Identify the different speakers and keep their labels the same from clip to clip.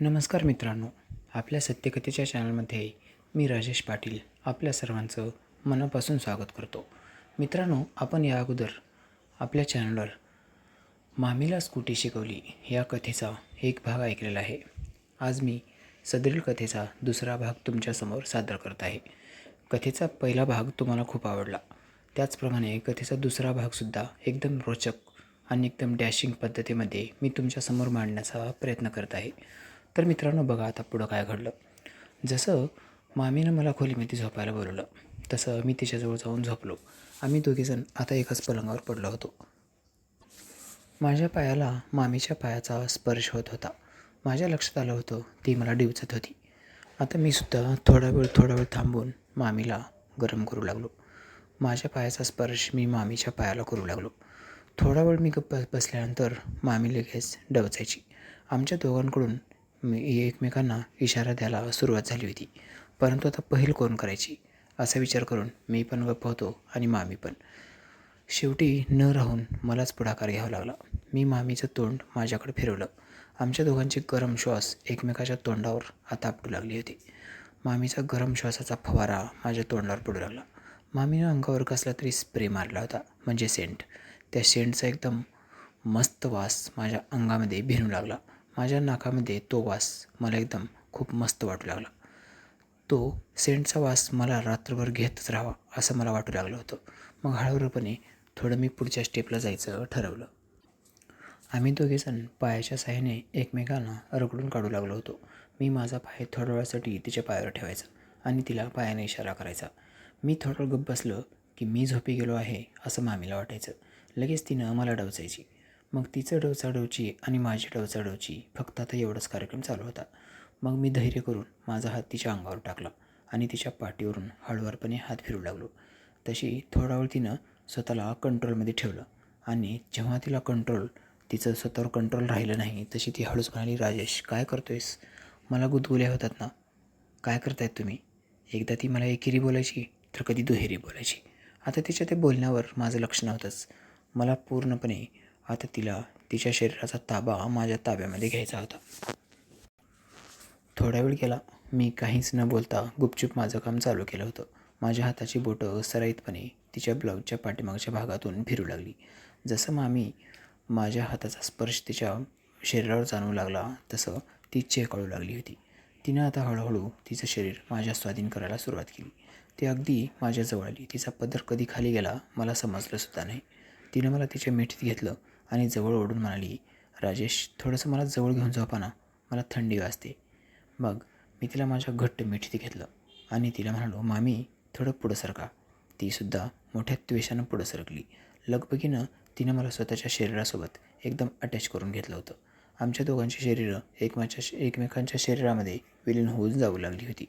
Speaker 1: नमस्कार मित्रांनो, आपल्या सत्यकथेच्या चॅनलमध्ये मी राजेश पाटील आपल्या सर्वांचं मनापासून स्वागत करतो. मित्रांनो, आपण या अगोदर आपल्या चॅनलवर मामीला स्कूटी शिकवली या कथेचा एक भाग ऐकलेला आहे. आज मी सदरील कथेचा दुसरा भाग तुमच्यासमोर सादर करत आहे. कथेचा पहिला भाग तुम्हाला खूप आवडला, त्याचप्रमाणे कथेचा दुसरा भागसुद्धा एकदम रोचक आणि एकदम डॅशिंग पद्धतीमध्ये मी तुमच्यासमोर मांडण्याचा प्रयत्न करत आहे. तर मित्रांनो, बघा आता पुढं काय घडलं. जसं मामीनं मला खोलीमध्ये झोपायला बोलवलं तसं मी तिच्याजवळ जाऊन झोपलो. आम्ही दोघेजण आता एकाच पलंगावर पडलो होतो. माझ्या पायाला मामीच्या पायाचा स्पर्श होत होता. माझ्या लक्षात आलं होतं ती मला डिवचत होती. आता मी सुद्धा थोडा वेळ थांबून मामीला गरम करू लागलो. माझ्या पायाचा स्पर्श मी मामीच्या पायाला करू लागलो. थोडा वेळ मी गप्प बसल्यानंतर मामी लगेच डवचायची. आमच्या दोघांकडून एकमेकांना इशारा द्यायला सुरुवात झाली होती. परंतु आता पहिल कोण करायची असा विचार करून मी पण गप्प होतो आणि मामी पण. शेवटी न राहून मलाच पुढाकार घ्यावा लागला. मी मामीचं तोंड माझ्याकडे फिरवलं. आमच्या दोघांचे गरम श्वास एकमेकाच्या तोंडावर आता आपटू लागले होते. मामीचा गरम श्वासाचा फवारा माझ्या तोंडावर पडू लागला. मामीनं अंगावर कसला तरी स्प्रे मारला होता, म्हणजे सेंट. त्या सेंटचा एकदम मस्त वास माझ्या अंगामध्ये भिनू लागला. माझ्या नाकामध्ये तो वास मला एकदम खूप मस्त वाटू लागला. तो सेंटचा वास मला रात्रभर घेतच राहावा असं मला वाटू लागलं होतं. मग हळूहळूपणे थोडं मी पुढच्या स्टेपला जायचं ठरवलं. आम्ही दोघेजण पायाच्या साहाय्याने एकमेकांना रगडून काढू लागलो होतो. मी माझा पाय थोड्या वेळासाठी तिच्या पायावर ठेवायचा आणि तिला पायाने इशारा करायचा. मी थोडं गप्प बसलं की मी झोपी गेलो आहे असं मामीला वाटायचं. लगेच तिनं मला डवचायची. मग तिचं डवचाडवची आणि माझी डवचाडवची. फक्त आता एवढाच कार्यक्रम चालू होता. मग मी धैर्य करून माझा हात तिच्या अंगावर टाकला आणि तिच्या पाठीवरून हळुवारपणे हात फिरू लागलो. तशी थोडा वेळ तिनं स्वतःला कंट्रोलमध्ये ठेवलं आणि जेव्हा तिचं स्वतःवर कंट्रोल राहिलं नाही तशी ती हळूच म्हणाली, राजेश काय करतोयस? मला गुदगुल्या होतात ना. काय करतायत तुम्ही? एकदा ती मला एकेरी बोलायची तर कधी दुहेरी बोलायची. आता तिच्या ते बोलण्यावर माझं लक्ष नव्हतंच. मला पूर्णपणे आता तिच्या शरीराचा ताबा माझ्या ताब्यामध्ये घ्यायचा होता. थोडा वेळ गेला. मी काहीच न बोलता गुपचूप माझं काम चालू केलं होतं. माझ्या हाताची बोटं सराईतपणे तिच्या ब्लाऊजच्या पाठीमागच्या भागातून फिरू लागली. जसं मामी माझ्या हाताचा स्पर्श तिच्या शरीरावर जाणवू लागला तसं ती चेकाळू लागली होती. तिनं आता हळूहळू तिचं शरीर माझ्या स्वाधीन करायला सुरुवात केली. ती अगदी माझ्याजवळ आली. तिचा पदर कधी खाली गेला मला समजलंसुद्धा नाही. तिनं मला तिच्या मिठीत घेतलं आणि जवळ ओढून म्हणाली, राजेश थोडंसं मला जवळ घेऊन झोपा ना, मला थंडी वाजते. मग मी तिला माझ्या घट्ट मिठीत घेतलं आणि तिला म्हणालो, मामी थोडं पुढं सरका. तीसुद्धा मोठ्या त्वेषानं पुढं सरकली. लगबगीनं तिनं मला स्वतःच्या शरीरासोबत एकदम अटॅच करून घेतलं होतं. आमच्या दोघांची शरीरं एकमेकांच्या शरीरामध्ये विलीन होऊन जाऊ लागली होती.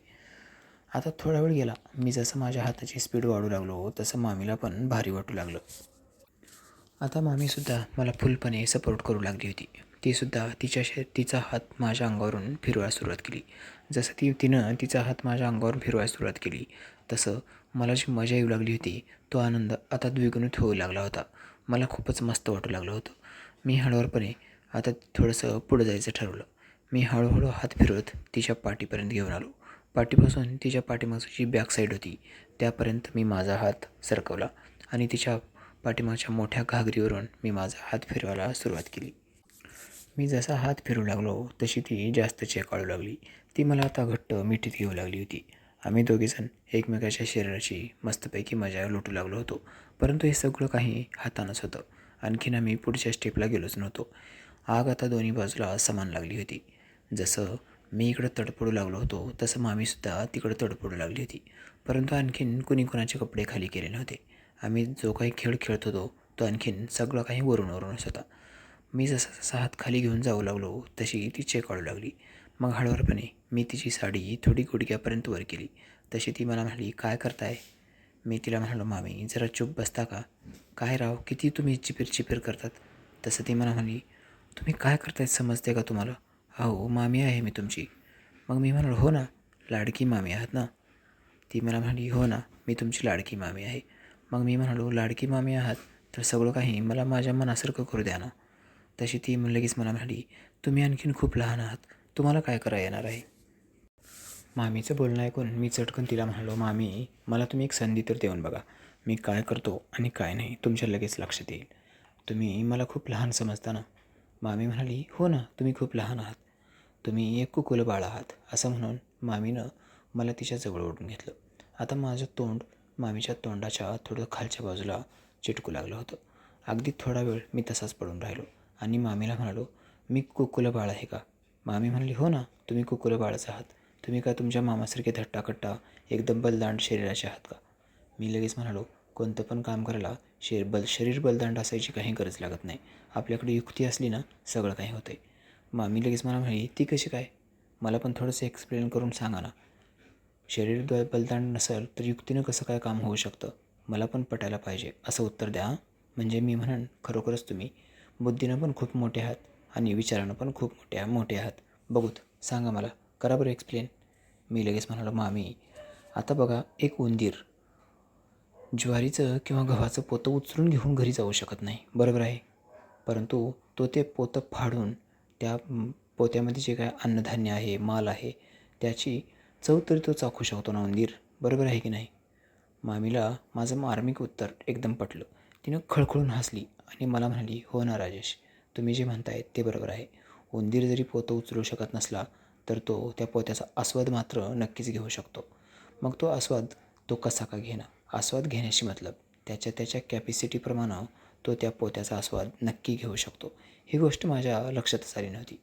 Speaker 1: आता थोडा वेळ गेला. मी जसं माझ्या हाताची स्पीड वाढू लागलो तसं मामीला पण भारी वाटू लागलं. आता मामीसुद्धा मला फुलपणे सपोर्ट करू लागली होती. तीसुद्धा तिचा हात माझ्या अंगावरून फिरवायला सुरुवात केली. जसं तिनं तिचा हात माझ्या अंगावरून फिरवायला सुरुवात केली तसं मला जी मजा येऊ लागली होती तो आनंद आता द्विगुणित होऊ लागला होता. मला खूपच मस्त वाटू लागलं होतं. मी हळूवारपणे आता थोडंसं पुढं जायचं ठरवलं. मी हळूहळू हात फिरवत तिच्या पाठीपर्यंत घेऊन आलो. पाठीपासून तिच्या पाठीमागची जी बॅक साईड होती त्यापर्यंत मी माझा हात सरकवला आणि तिच्या पाठीमागच्या मोठ्या घागरीवरून मी माझा हात फिरवायला सुरुवात केली. मी जसा हात फिरू लागलो तशी ती जास्त चेकाळू लागली. ती मला आता घट्ट मिठीत घेऊ लागली होती. आम्ही दोघेजण एकमेकाच्या शरीराची मस्तपैकी मजा लुटू लागलो होतो. परंतु हे सगळं काही हातानंच होतं. आणखीन आम्ही पुढच्या स्टेपला गेलोच नव्हतो. आग आता दोन्ही बाजूला समान लागली होती. जसं मी इकडं तडफडू लागलो होतो तसं मामीसुद्धा तिकडं तडफडू लागली होती. परंतु आणखीन कुणाचे कपडे खाली केले नव्हते. आम्ही जो काही खेळ खेळत होतो तो आणखीन सगळं काही वरूनच होता. मी जसा हात खाली घेऊन जाऊ लागलो तशी ती चेकाळू लागली. मग हळूवारपणे मी तिची साडी थोडी गुडघ्यापर्यंत वर केली. तशी ती मला म्हणाली, काय करताय? मी तिला म्हणालो, मामी जरा चूप बसता का? काय राव, किती तुम्ही चिपीर करतात. तसं ती मला म्हणाली, तुम्ही काय करतायत समजते का तुम्हाला? अहो मामी आहे मी तुमची. मग मी म्हणालो, हो ना, लाडकी मामी आहात ना? ती मला म्हणाली, हो ना, मी तुमची लाडकी मामी आहे. मग मी म्हणालो, लाडकी मामी आहात तर सगळं काही मला माझ्या मनासारखं करू द्या ना. तशी ती लगेच मला म्हणाली, तुम्ही आणखीन खूप लहान आहात. तुम्हाला काय करा येणार आहे. मामीचं बोलणं ऐकून मी चटकन तिला म्हणालो, मामी मला तुम्ही एक संधी तर देऊन बघा. मी काय करतो आणि काय नाही तुमच्या लगेच लक्षात येईल. तुम्ही मला खूप लहान समजता ना. मामी म्हणाली, हो ना, तुम्ही खूप लहान आहात. तुम्ही एक कुकुलं बाळ आहात. असं म्हणून मामीनं मला तिच्या जवळ ओढून घेतलं. आता माझं तोंड मामीच्या तोंडाच्या थोडं खालच्या बाजूला चिटकू लागलं होतं. अगदी थोडा वेळ मी तसाच पडून राहिलो आणि मामीला म्हणालो, मी कुकुलं बाळ आहे का? मामी म्हणाली, हो ना, तुम्ही कुकुलं बाळच आहात. तुम्ही का तुमच्या मामासारखे धट्टाकट्टा एकदम बलदांड शरीराचे आहात का? मी लगेच म्हणालो, कोणतं पण काम करायला शरीर बलदांड असायची काही गरज लागत नाही. आपल्याकडे युक्ती असली ना सगळं काही होतं आहे. मामी लगेच मला म्हणाली, ती कशी काय? मला पण थोडंसं एक्सप्लेन करून सांगा ना. शरीर बलदांड नसेल तर युक्तीनं कसं काय काम होऊ शकतं? मला पण पटायला पाहिजे असं उत्तर द्या. म्हणजे मी म्हणन खरोखरच तुम्ही बुद्धीनं पण खूप मोठे आहात आणि विचारानं पण खूप मोठे आहात. बघूत, सांगा मला, करा बरं एक्सप्लेन. मी लगेच म्हणालो, मामी आता बघा, एक उंदीर ज्वारीचं किंवा गव्हाचं पोतं उचलून घेऊन घरी जाऊ शकत नाही, बरोबर आहे. परंतु तो ते पोतं फाडून त्या पोत्यामध्ये जे काय अन्नधान्य आहे, माल आहे, त्याची चव तरी तो चाखू शकतो ना उंदीर, बरोबर आहे की नाही? मामीला माझं मार्मिक उत्तर एकदम पटलं. तिनं खळखळून हसली आणि मला म्हणाली, हो ना राजेश, तुम्ही जे म्हणताय ते बरोबर आहे. उंदीर जरी पोतं उचलू शकत नसला तर तो त्या पोत्याचा आस्वाद मात्र नक्कीच घेऊ शकतो. मग तो आस्वाद तो कसा का घेना, आस्वाद घेण्याशी मतलब त्याच्या कॅपॅसिटीप्रमाणे तो त्या पोत्याचा आस्वाद नक्की घेऊ शकतो. ही गोष्ट माझ्या लक्षातच आली नव्हती.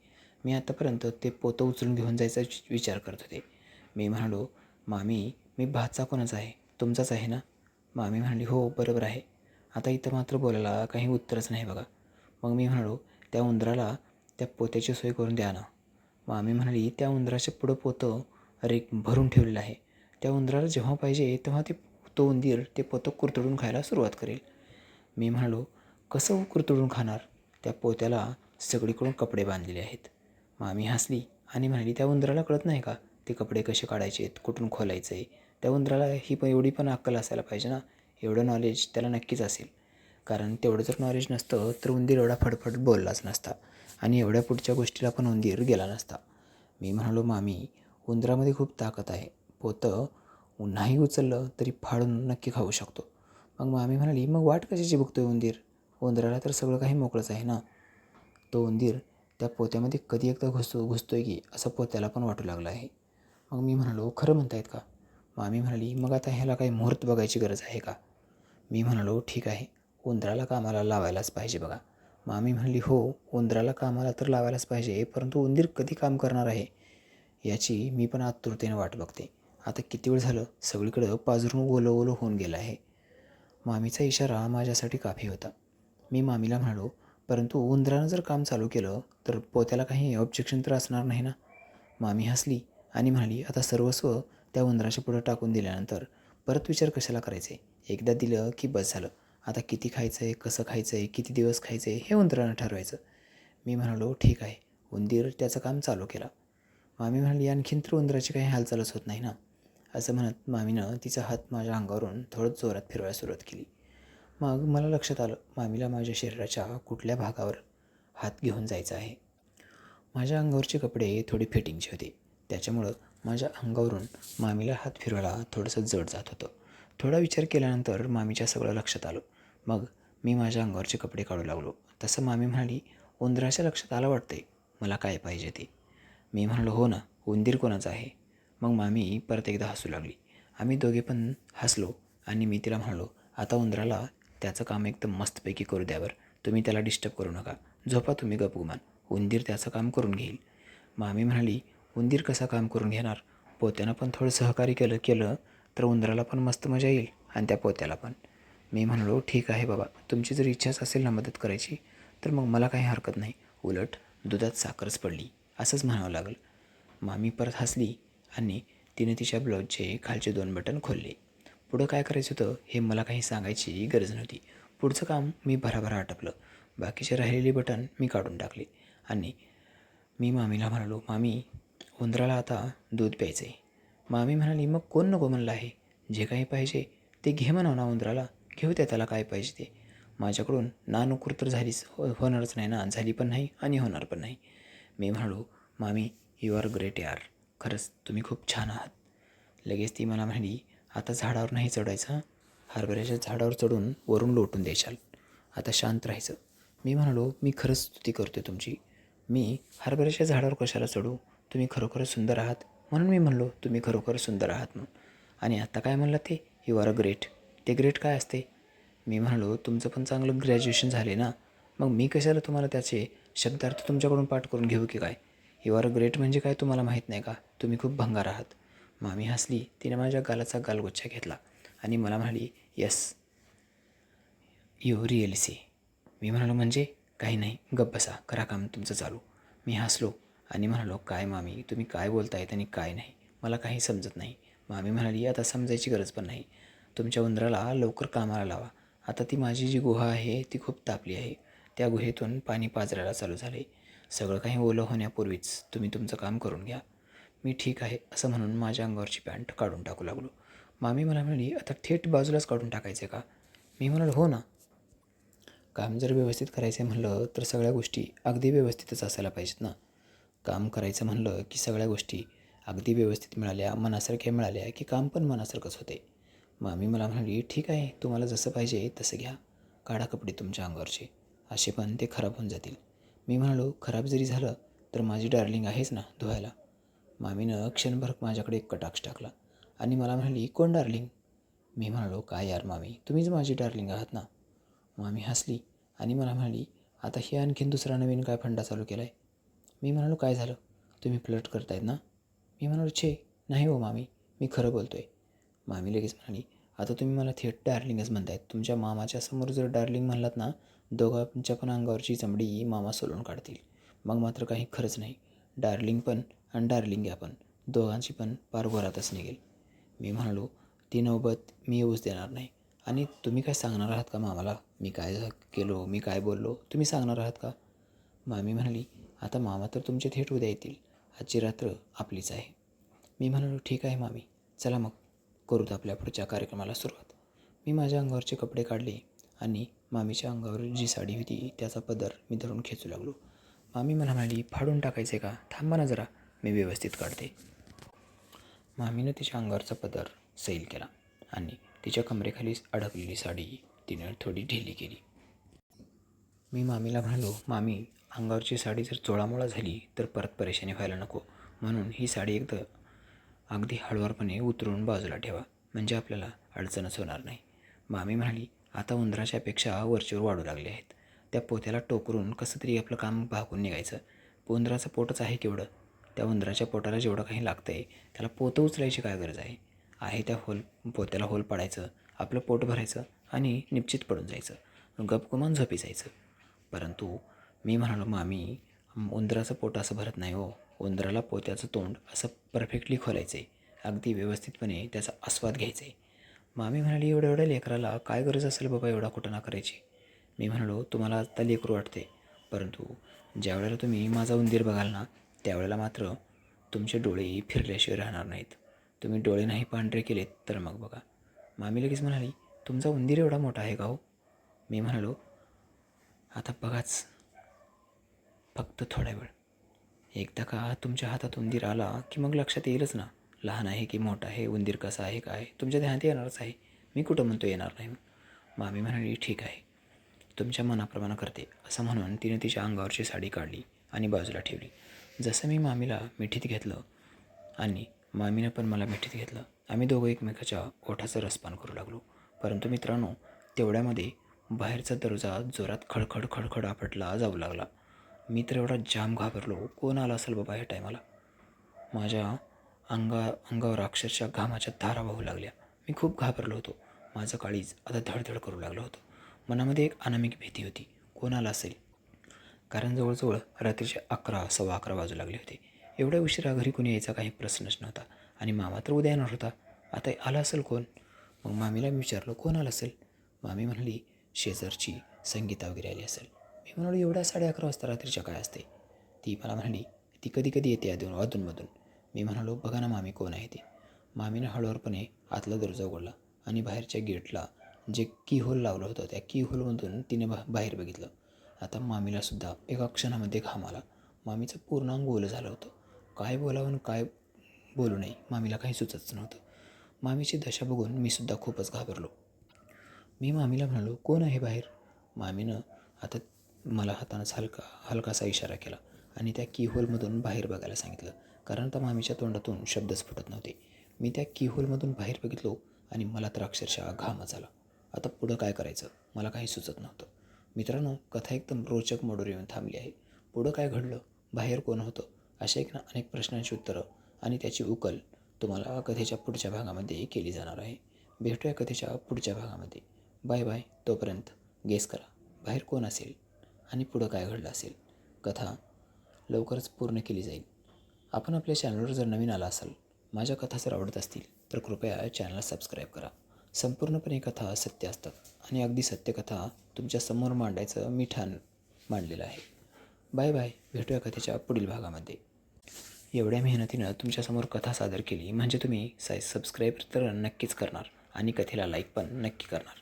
Speaker 1: मी आतापर्यंत ते पोतं उचलून घेऊन जायचा विचार करत होते. मी म्हणालो, मामी मी भाचा कोणाचा आहे, तुमचाच आहे ना? मामी म्हणाली, हो बरोबर आहे. आता इथं मात्र बोलायला काही उत्तरच नाही बघा. मग मी म्हणालो, त्या उंदराला त्या पोत्याची सोय करून द्या ना. मामी म्हणाली, त्या उंदराच्या पुढं पोतं भरून ठेवलेलं आहे. त्या उंदराला जेव्हा पाहिजे तेव्हा तो उंदीर ते पोतं कुरतडून खायला सुरुवात करेल. मी म्हणालो, कसं कुरतडून खाणार? त्या पोत्याला सगळीकडून कपडे बांधलेले आहेत. मामी हसली आणि म्हणाली, त्या उंदराला कळत नाही का ते कपडे कसे काढायचे आहेत, कुठून खोलायचं आहे? त्या उंदराला एवढी पण अक्कल असायला पाहिजे ना. एवढं नॉलेज त्याला नक्कीच असेल. कारण तेवढं जर नॉलेज नसतं तर उंदीर एवढा फडफड बोललाच नसता आणि एवढ्या पुढच्या गोष्टीला पण उंदीर गेला नसता. मी म्हणालो, मामी उंदरामध्ये खूप ताकद आहे. पोतं नाही उचललं तरी फाडून नक्की खाऊ शकतो. मग मामी म्हणाली, मग वाट कशाची बघतोय उंदीर? उंदराला तर सगळं काही मोकळंच आहे ना. तो उंदीर त्या पोत्यामध्ये कधी एकदा घुसतोय की असं पोत्याला पण वाटू लागलं आहे. मग मी म्हणालो, खरं म्हणतायत का? मामी म्हणाली, मग आता ह्याला काही मुहूर्त बघायची गरज आहे का? मी म्हणालो, ठीक आहे, उंदराला कामाला लावायलाच पाहिजे बघा. मामी म्हणाली, हो उंदराला कामाला तर लावायलाच पाहिजे, परंतु उंदीर कधी काम करणार आहे याची मी पण आतुरतेने वाट बघते. आता किती वेळ झालं सगळीकडं पाझरून ओलं ओलं होऊन गेलं आहे. मामीचा इशारा माझ्यासाठी काफी होता. मी मामीला म्हणालो, परंतु उंदरानं जर काम चालू केलं तर पोत्याला काही ऑब्जेक्शन तर असणार नाही ना. मामी हसली आणि म्हणाली, आता सर्वस्व त्या उंदराच्या पुढं टाकून दिल्यानंतर परत विचार कशाला करायचे? एकदा दिलं की बस झालं. आता किती खायचं आहे, कसं खायचं आहे, किती दिवस खायचं आहे हे उंदरानं ठरवायचं. मी म्हणालो, ठीक आहे. उंदीर त्याचं काम चालू केलं. मामी म्हणाली, आणखीन तर उंदराची काही हालचालच होत नाही ना. असं म्हणत मामीनं तिचा हात माझ्या अंगावरून थोडं जोरात फिरवायला सुरुवात केली. मग मला लक्षात आलं, मामीला माझ्या शरीराच्या कुठल्या भागावर हात घेऊन जायचा आहे. माझ्या अंगावरचे कपडे थोडे फिटिंगचे होते. त्याच्यामुळं माझ्या अंगावरून मामीला हात फिरवायला थोडंसं जड जात होतं. थोडा विचार केल्यानंतर मामीच्या सगळं लक्षात आलं. मग मी माझ्या अंगावरचे कपडे काढू लागलो. तसं मामी म्हणाली, उंदराच्या लक्षात आलं वाटतंय मला काय पाहिजे ते. मी म्हणालो, हो ना, उंदीर कोणाचा आहे? मग मामी परत एकदा हसू लागली. आम्ही दोघे पण हसलो आणि मी तिला म्हणालो, आता उंदराला त्याचं काम एकदम मस्तपैकी करू द्यावर. तुम्ही त्याला डिस्टर्ब करू नका. झोपा तुम्ही गपगुमान. उंदीर त्याचं काम करून घेईल. मामी म्हणाली, उंदीर कसा काम करून घेणार? पोत्यानं पण थोडं सहकार्य केलं तर उंदराला पण मस्त मजा येईल आणि त्या पोत्याला पण. मी म्हणालो, ठीक आहे बाबा, तुमची जर इच्छाच असेल ना मदत करायची तर मग मला काही हरकत नाही. उलट दुधात साखरच पडली असंच म्हणावं लागलं. मामी परत हसली आणि तिने तिच्या ब्लाऊजचे खालचे 2 बटन खोलले. पुढं काय करायचं होतं हे मला काही सांगायची गरज नव्हती. पुढचं काम मी भराभरा आटपलं. बाकीचे राहिलेले बटन मी काढून टाकले आणि मी मामीला म्हणालो, मामी उंदराला आता दूध प्यायचं आहे. मामी म्हणाली, मग कोण नको म्हणलं आहे? जे काही पाहिजे ते घे म्हणावं ना उंदराला. घेऊ द्या त्याला काय पाहिजे ते. माझ्याकडून नानुकुर तर होणारच नाही ना, झाली पण नाही आणि होणार पण नाही. मी म्हणालो, मामी यू आर ग्रेट यार, खरंच तुम्ही खूप छान आहात. लगेच ती मला म्हणाली, आता झाडावर नाही चढायचं, हरभऱ्याच्या झाडावर चढून वरून लोटून द्यायचाल, आता शांत राहायचं. मी म्हणालो, मी खरंच स्तुती करतो तुमची. मी हरभऱ्याच्या झाडावर कशाला चढू, तुम्ही खरोखरच सुंदर आहात म्हणून मी म्हणलो तुम्ही खरोखर सुंदर आहात म्हणून. आणि आता काय म्हणलं ते, यू आर अ ग्रेट. ते ग्रेट काय असते? मी म्हणालो, तुमचं पण चांगलं ग्रॅज्युएशन झाले ना, मग मी कशाला तुम्हाला त्याचे शब्दार्थ तुमच्याकडून पाठ करून घेऊ की काय? यू आर अ ग्रेट म्हणजे काय तुम्हाला माहीत नाही का? तुम्ही खूप भंगार आहात. मामी हसली. तिने माझ्या गालाचा गालगोच्छा घेतला आणि मला म्हणाली, येस यू रिअली सी. मी म्हणालो, म्हणजे काही नाही, गप्प बसा, करा काम तुमचं चालू. मी हसलो आणि म्हणालो, काय मामी तुम्ही काय बोलतायत आणि काय नाही, मला काही समजत नाही. मामी म्हणाली, आता समजायची गरज पण नाही, तुमच्या उंदराला लवकर कामाला लावा. आता ती माझी जी गुहा आहे ती खूप तापली आहे, त्या गुहेतून पाणी पाजरायला चालू झाले. सगळं काही ओलं होण्यापूर्वीच तुम्ही तुमचं काम करून घ्या. मी ठीक आहे असं म्हणून माझ्या अंगावरची पॅन्ट काढून टाकू लागलो. मामी मला म्हणाली, आता थेट बाजूलाच काढून टाकायचं का? मी म्हणालो, हो ना. काम जर व्यवस्थित करायचं म्हणलं तर सगळ्या गोष्टी अगदी व्यवस्थितच असायला पाहिजेत ना. काम करायचं म्हणलं की सगळ्या गोष्टी अगदी व्यवस्थित मिळाल्या, मनासारख्या मिळाल्या की काम पण मनासारखंच होते. मामी मला म्हणाली, ठीक आहे, तुम्हाला जसं पाहिजे तसं घ्या, काढा कपडे तुमच्या अंगावरचे, असे पण ते खराब होऊन जातील. मी म्हणालो, खराब जरी झालं तर माझी डार्लिंग आहेच ना धुवायला. मामीनं क्षणभर माझ्याकडे एक कटाक्ष टाकला आणि मला म्हणाली, कोण डार्लिंग? मी म्हणालो, काय यार मामी, तुम्हीच माझी डार्लिंग आहात ना. मामी हसली आणि मला म्हणाली, आता हे आणखीन दुसरा नवीन काय फंडा चालू केला आहे? मी म्हणालो, काय झालं, तुम्ही फ्लर्ट करतायत ना? मी म्हणालो, छे नाही हो मामी, मी खरं बोलतो आहे. मामी लगेच म्हणाली, आता तुम्ही मला थेट डार्लिंगच म्हणतायत. तुमच्या मामाच्या समोर जर डार्लिंग म्हणलात ना, दोघांच्या पण अंगावरची चमडी मामा सोलून काढतील. मग मात्र काही खरंच नाही. डार्लिंग पण आणि डार्लिंग या पण, दोघांची पण पार घरातच निघेल. मी म्हणालो, ती नौबत मी येऊच देणार नाही. आणि तुम्ही काय सांगणार आहात का मामाला, मी काय केलो, मी काय बोललो, तुम्ही सांगणार आहात का? मामी म्हणाली, आता मामा तर तुमचे थेट उद्या येतील, आजची रात्र आपलीच आहे. मी म्हणालो, ठीक आहे मामी, चला मग करूत आपल्या पुढच्या कार्यक्रमाला सुरुवात. मी माझ्या अंगावरचे कपडे काढले आणि मामीच्या अंगावर जी साडी होती त्याचा पदर मी धरून खेचू लागलो. मामी मला म्हणाली, फाडून टाकायचे का, थांबा ना जरा, मी व्यवस्थित काढते. मामीनं तिच्या अंगावरचा पदर सैल केला आणि तिच्या कमरेखाली अडकलेली साडी तिनं थोडी ढिली केली. मी मामीला म्हणालो, मामी अंगावरची साडी जर चोळामोळा झाली तर परत परेशानी व्हायला नको, म्हणून ही साडी एकदा अगदी हळुवारपणे उतरून बाजूला ठेवा, म्हणजे आपल्याला अडचणच होणार नाही. मामी म्हणाली, आता उंदराच्या अपेक्षा वरचेवर वाढू लागले आहेत, त्या पोत्याला टोकरून कसं तरी आपलं काम भागून निघायचं. उंदराचं पोटच आहे केवढं, त्या उंदराच्या पोटाला जेवढं काही लागतं आहे त्याला पोतं उचलायची काय गरज आहे त्या पोत्याला होल पाडायचं, आपलं पोट भरायचं आणि निश्चित पडून जायचं, गपगुमान झोपी जायचं. परंतु मी म्हणालो, मामी उंदराचं पोट असं भरत नाही हो, उंदराला पोत्याचं तोंड असं परफेक्टली खोलायचं आहे, अगदी व्यवस्थितपणे त्याचा आस्वाद घ्यायचा आहे. मामी म्हणाली, एवढ्या एवढ्या लेकराला काय गरज असेल बाबा एवढा कुठं करायची. मी म्हणालो, तुम्हाला आत्ता लेकरू वाटते, परंतु ज्यावेळेला तुम्ही माझा उंदीर बघाल ना, त्यावेळेला मात्र तुमचे डोळे फिरल्याशिवाय राहणार नाहीत. तुम्ही डोळे नाही पांढरे केलेत तर मग बघा. मामी लगेच म्हणाली, तुमचा उंदीर एवढा मोठा आहे का हो? मी म्हणालो, आता बघाच, फक्त थोडा वेळ, एकदा का तुमच्या हातात उंदीर आला की मग लक्षात येईलच ना, लहान आहे की मोठा आहे, उंदीर कसा आहे काय तुमच्या ध्यानात येणारच आहे. मी कुठं म्हणतो येणार नाही. मामी म्हणाली, ठीक आहे, तुमच्या मनाप्रमाणे करते, असं म्हणून तिने तिच्या अंगावरची साडी काढली आणि बाजूला ठेवली. जसं मी मामीला मिठीत घेतलं आणि मामीनं पण मला मिठीत घेतलं, आम्ही दोघं एकमेकाच्या ओठाचं रसपान करू लागलो. परंतु मित्रांनो, तेवढ्यामध्ये बाहेरचा दरवाजा जोरात खडखड खडखड आपटला जाऊ लागला. मी तर एवढा जाम घाबरलो, कोण आला असेल बाबा ह्या टायमाला. माझ्या अंगावर अक्षरशः घामाच्या धारा वाहू लागल्या. मी खूप घाबरलो होतो. माझं काळीज आता धडधड करू लागलं होतं. मनामध्ये एक अनामिक भीती होती, कोण आला असेल. कारण जवळजवळ रात्रीचे 11 सव्वा 11 वाजू लागले होते. एवढ्या उशिरा घरी कोणी यायचा काही प्रश्नच नव्हता आणि मामा तर उद्या येणार होता. आता आला असेल कोण? मग मामीला मी विचारलं, कोण आलं असेल? मामी म्हणाली, शेजारची संगीता वगैरे आली असेल. मी म्हणालो, एवढ्या 11:30 वाजता रात्रीच्या काय असते? ती मला म्हणाली, ती कधी कधी येते अधूनमधून. मी म्हणालो, बघा ना मामी कोण आहे ती. मामीने हळूवारपणे आतला दरवाजा उघडला आणि बाहेरच्या गेटला जे की होल लावलं होतं त्या की होलमधून तिने बाहेर बघितलं. आता मामीलासुद्धा एका क्षणामध्ये घाम आला. मामीचं पूर्ण अंग ओलं झालं होतं. काय बोलावं आणि काय बोलू नये मामीला काही सुचतच नव्हतं. मामीची दशा बघून मी सुद्धा खूपच घाबरलो. मी मामीला म्हणालो, कोण आहे बाहेर? मामीनं आता मला हातानंच हलकासा इशारा केला आणि त्या कीहोलमधून बाहेर बघायला सांगितलं, कारण त्या मामीच्या तोंडातून शब्दच फुटत नव्हते. मी त्या कीहोलमधून बाहेर बघितलो आणि मला तर अक्षरशः घामच आला. आता पुढं काय करायचं मला काही सुचत नव्हतं. मित्रांनो, कथा एकदम रोचक मोडवर येऊन थांबली आहे. पुढं काय घडलं, बाहेर कोण होतं, अशा एक ना अनेक प्रश्नांची उत्तरं आणि त्याची उकल तुम्हाला कथेच्या पुढच्या भागामध्ये केली जाणार आहे. भेटूया कथेच्या पुढच्या भागामध्ये. Bye bye. तोपर्यंत गेस करा बाहेर कोण असेल आणि पुढं काय घडलं असेल. कथा लवकरच पूर्ण केली जाईल. आपण आपल्या चॅनलवर जर नवीन आला असाल, माझ्या कथा जर आवडत असतील तर कृपया चॅनलला सबस्क्राईब करा. संपूर्णपणे कथा सत्य असतात आणि अगदी सत्य कथा तुमच्यासमोर मांडायचं मी ठाण मांडलेलं आहे. Bye bye. भेटूया कथेच्या पुढील भागामध्ये. एवढ्या मेहनतीनं तुमच्यासमोर कथा सादर केली म्हणजे तुम्ही सबस्क्राईब तर नक्कीच करणार आणि कथेला लाईक पण नक्की करणार.